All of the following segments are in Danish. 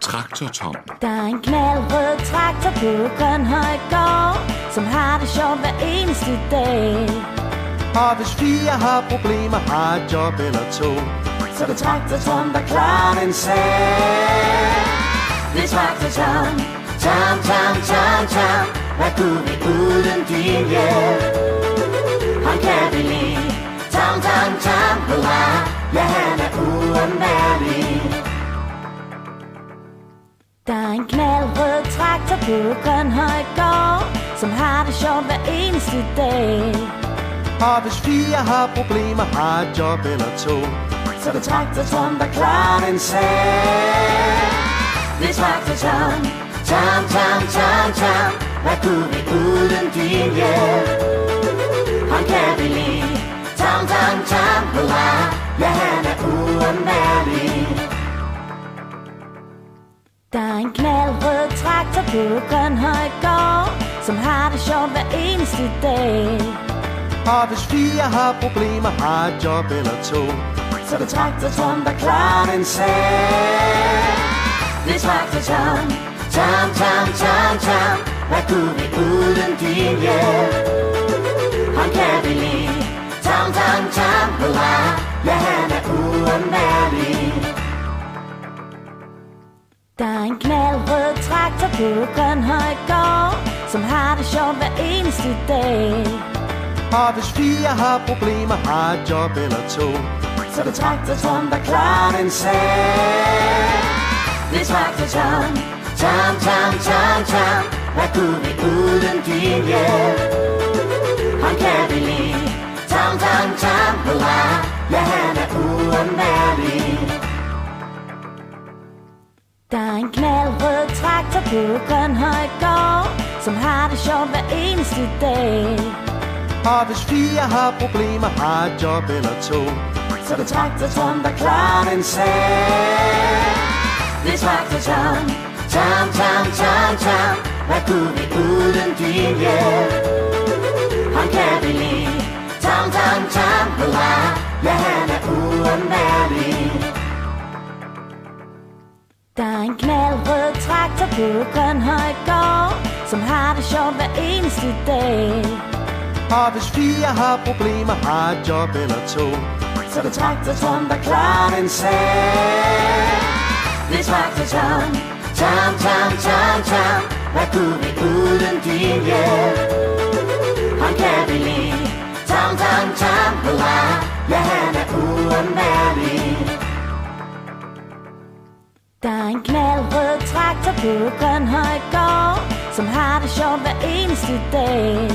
Traktor-Tom. Der er en knaldrød traktor på Grønhøjgård, som har det sjovt hver eneste dag. Og hvis 4 har problemer, har et job eller to, så det er Traktor-Tom, der klarer den sag. Det er Traktor-Tom, Tom, Tom, Tom, Tom. Hvad kunne vi uden din hjælp? Han kan vi lide, Tom, Tom, Tom, hurra. Ja, han er uundværlig. Der er en knaldrød traktor på Grønhøjgård, som har det sjovt hver eneste dag. og hvis 4 har problemer, har et job eller to, så er det Traktor-Tom, der klarer den sag. Det er Traktor-Tom, Tom, Tom, Tom, Tom. Hvad kunne vi uden din hjælp? Han kan vi lide, Tom, Tom, Tom, hurra. Ja, han er uundværlig. Der er en knaldrød traktor på Grønhøjgård, som har det sjovt hver eneste dag. og hvis 4 har problemer, har et job eller to, så er det Traktor-Tom, der klarer den sag. Det er Traktor-Tom, Tom, Tom, Tom, Tom. Hvad kunne vi uden din hjælp? Han kan vi lide, Tom, Tom, Tom, hurra. Ja, han er uundværlig. Der er en knaldrød traktor på Grønhøjgård, som har det sjovt hver eneste dag. og hvis 4 har problemer, har et job eller to, så er det Traktor-Tom, der klarer den sag. Det er Traktor-Tom, Tom, Tom, Tom, Tom. Hvad kunne vi uden din hjælp? Han kan vi lide, Tom, Tom, Tom, hurra. Ja, han er uundværlig. Der er en knaldrød traktor på Grønhøjgård, som har det sjovt hver eneste dag. og hvis 4 har problemer, har et job eller to, så er det Traktor-Tom, der klarer den sag. Det er Traktor-Tom, Tom, Tom, Tom, Tom. Hvad kunne vi uden din hjælp? Han kan vi lide, Tom, Tom, Tom, hurra. Ja, han er uundværlig. Der er en knaldrød traktor på Grønhøjgård, som har det sjovt hver eneste dag. og hvis 4 har problemer, har et job eller to, så er det Traktor-Tom, der klarer den sag. Det er Traktor-Tom, Tom, Tom, Tom, Tom. Hvad kunne vi uden din hjælp? Han kan vi lide, Tom, Tom, Tom, hurra. Ja, han er uundværlig. Der er en knaldrød traktor på Grønhøjgård, som har det sjovt hver eneste dag.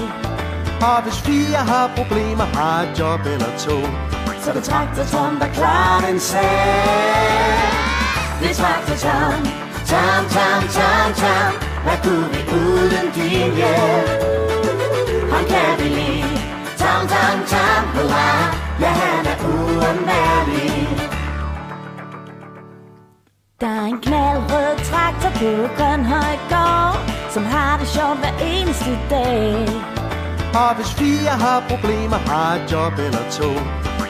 og hvis 4 har problemer, har et job eller to, så er det Traktor-Tom, der klarer den sag. Det er Traktor-Tom, Tom, Tom, Tom, Tom. Hvad kunne vi uden din hjælp? Han kan vi lide, Tom, Tom, Tom, hurra. Ja, han er uundværlig. Der er en knaldrød traktor på Grønhøjgård, som har det sjovt hver eneste dag. og hvis 4 har problemer, har et job eller to,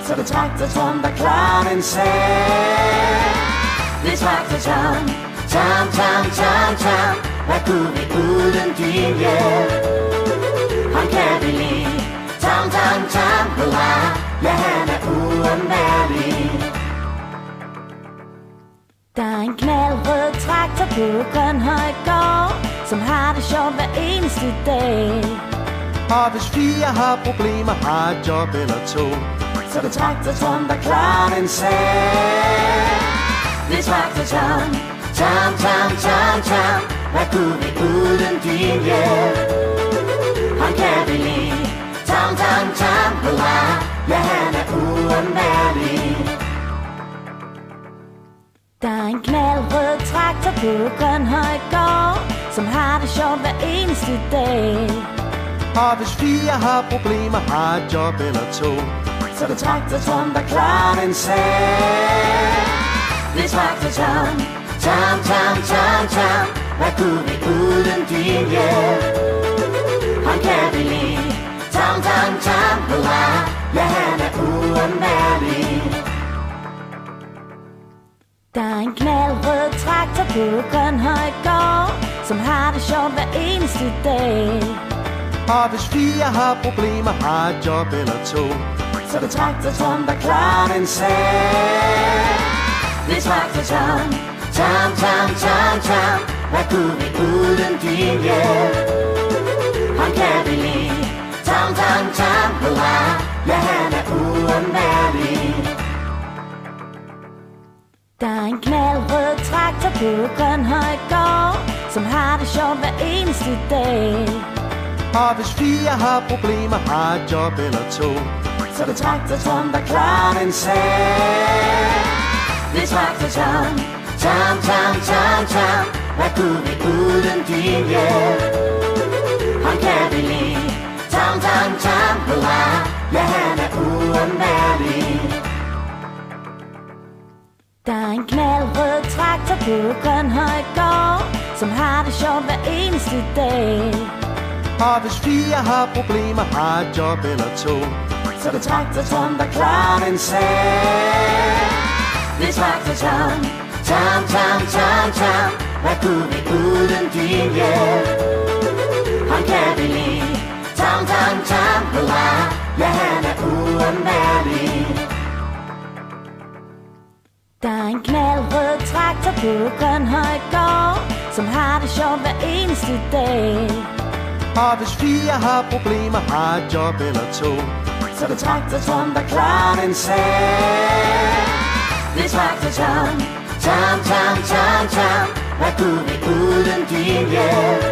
så er det Traktor-Tom, der klarer den sag. Det er Traktor-Tom, Tom, Tom, Tom, Tom. Hvad kunne vi uden din hjælp? Han kan vi lide, Tom, Tom, Tom, hurra. Ja, han er uundværlig. Der er en knaldrød traktor på Grønhøjgård, som har det sjovt hver eneste dag. og hvis 4 har problemer, har et job eller to, så er det Traktor-Tom, der klarer den sag. Det er Traktor-Tom, Tom, Tom, Tom, Tom. Hvad kunne vi uden din hjælp? Han kan vi lide, Tom, Tom, Tom, hurra. Ja, han er uundværlig. Der er en knaldrød traktor på Grønhøjgård, som har det sjovt hver eneste dag. og hvis 4 har problemer, har et job eller to, så er det Traktor-Tom, der klarer den sag. Det er Traktor-Tom, Tom, Tom, Tom, Tom. Hvad kunne vi uden din hjælp? Han kan vi lide, Tom, Tom, Tom, hurra. Ja, han er uundværlig. Der er en knaldrød traktor på på Grønhøj Gård, som har det sjovt hver eneste dag. Og hvis 4 har problemer, har et job eller 2, så det Traktor Tom, der klarer den sag. Det er Traktor Tom, Tom, Tom, Tom, Tom. Hvad kunne vi uden din hjælp? Han kan vi lide, Tom, Tom, Tom, hurra. Ja, han er uundværlig. Der er en knaldrød traktor på Grønhøj Gård, som har det sjovt hver eneste dag. Og hvis 4 har problemer, har et job eller 2, så det Traktor Tom, der klarer den sag. Det er Traktor Tom, Tom, Tom, Tom, Tom. Hvad kunne vi uden din hjælp? Han kan vi lide, Tom, Tom, Tom, hurra. Ja, han er uundværlig. Der er en knaldrød traktor på Grønhøj Gård, som har det sjovt hver eneste dag. Og hvis 4 har problemer, har et job eller 2, så det Traktor Tom, der klarer den sag. Det er Traktor Tom, Tom, Tom, Tom, Tom. Hvad kunne vi uden din hjælp? Han kan vi lide, Tom, Tom, Tom, hurra. Ja, han er uundværlig. Der er en knaldrød traktor på Grønhøj Gård, som har det sjovt hver eneste dag. Og hvis 4 har problemer, har et job eller 2, så det Traktor Tom, der klarer den sag. Det er Traktor Tom, Tom, Tom, Tom, Tom. Hvad kunne vi uden din hjælp?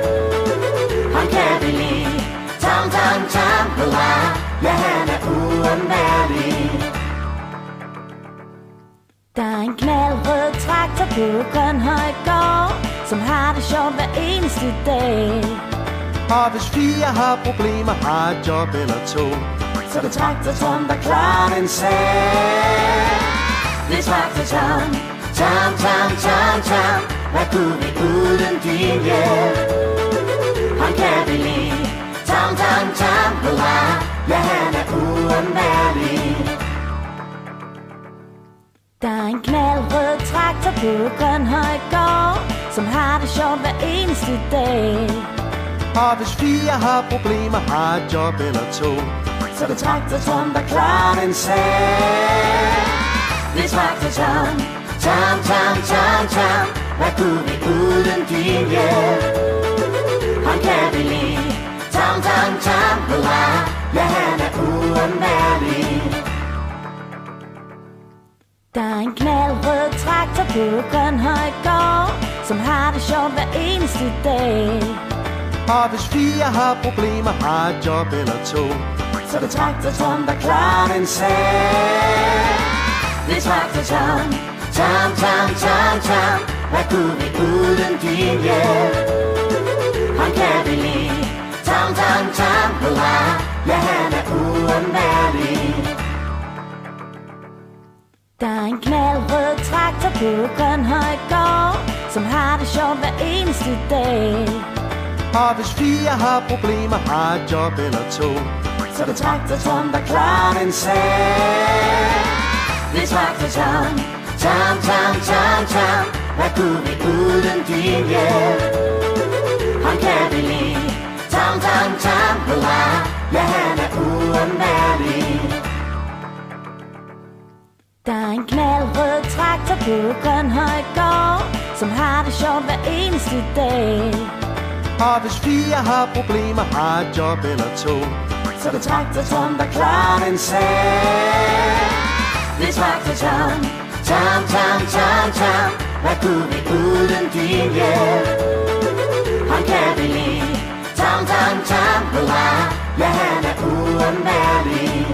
Han kan vi lide, Tom, Tom, Tom, hurra. Ja, han er uundværlig. Der er en knaldrød traktor på Grønhøj Gård, som har det sjovt hver eneste dag. Og hvis 4 har problemer, har et job eller 2, så det Traktor Tom, der klarer den sag. Det er Traktor Tom, Tom, Tom, Tom, Tom. Hvad kunne vi uden din hjælp? Han kan vi lide, Tom, Tom, Tom, hurra. Ja, han er uundværlig. Der er en knaldrød traktor på Grønhøj Gård, som har det sjovt hver eneste dag. Og hvis 4 har problemer, har et job eller 2, så det Traktor Tom, der klarer den sag. Det er Traktor Tom, Tom, Tom, Tom, Tom. Hvad kunne vi uden din hjælp? Han kan vi lide, Tom, Tom, Tom, hurra. Ja, han er uundværlig. Der er en knaldrød traktor på Grønhøj Gård, som har det sjovt hver eneste dag. Og hvis 4 har problemer, har et job eller 2, så det Traktor Tom, der klarer den sag. Det er Traktor Tom, Tom, Tom, Tom, Tom. Hvad kunne vi uden din hjælp? Han kan vi lide, Tom, Tom, Tom, hurra. Ja, han er uundværlig. Der er en knaldrød traktor på Grønhøj Gård, som har det sjovt hver eneste dag. Og hvis 4 har problemer, har et job eller 2, så det Traktor Tom, der klarer den sag. Det er Traktor Tom, Tom, Tom, Tom, Tom. Hvad kunne vi uden din hjælp? Han kan vi lide, Tom, Tom, Tom, hurra. Ja, han er uundværlig. Der er en knaldrød traktor på Grønhøj Gård, som har det sjovt hver eneste dag. Og hvis 4 har problemer, har et job eller 2, så det Traktor Tom, der klarer den sag. Det er Traktor Tom, Tom, Tom, Tom, Tom. Hvad kunne vi uden din hjælp? Han kan vi lide, Tom, Tom, Tom, hurra. Ja, han er uundværlig.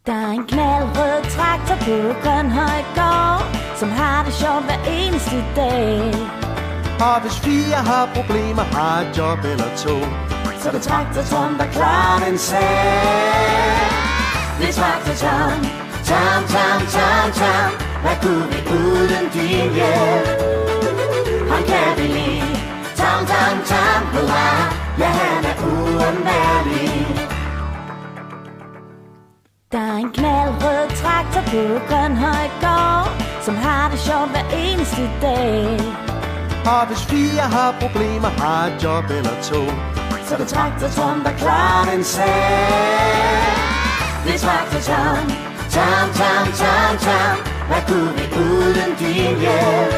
Der er en knaldrød traktor på Grønhøj Gård, som har det sjovt hver eneste dag. Og hvis 4 har problemer, har et job eller 2, så det Traktor Tom, der klarer den sag. Det er Traktor Tom, Tom, Tom, Tom, Tom. Hvad kunne vi uden din hjælp? Han kan vi lide, Tom, Tom, Tom, hurra. Ja, han er uundværlig. Der er en knaldrød traktor på Grønhøj Gård, som har det sjovt hver eneste dag. Og hvis 4 har problemer, har et job eller to, så er det Traktorton, der klarer en sag. Det er Traktorton, tam, tam, tam, tam. Hvad kunne vi uden din hjælp?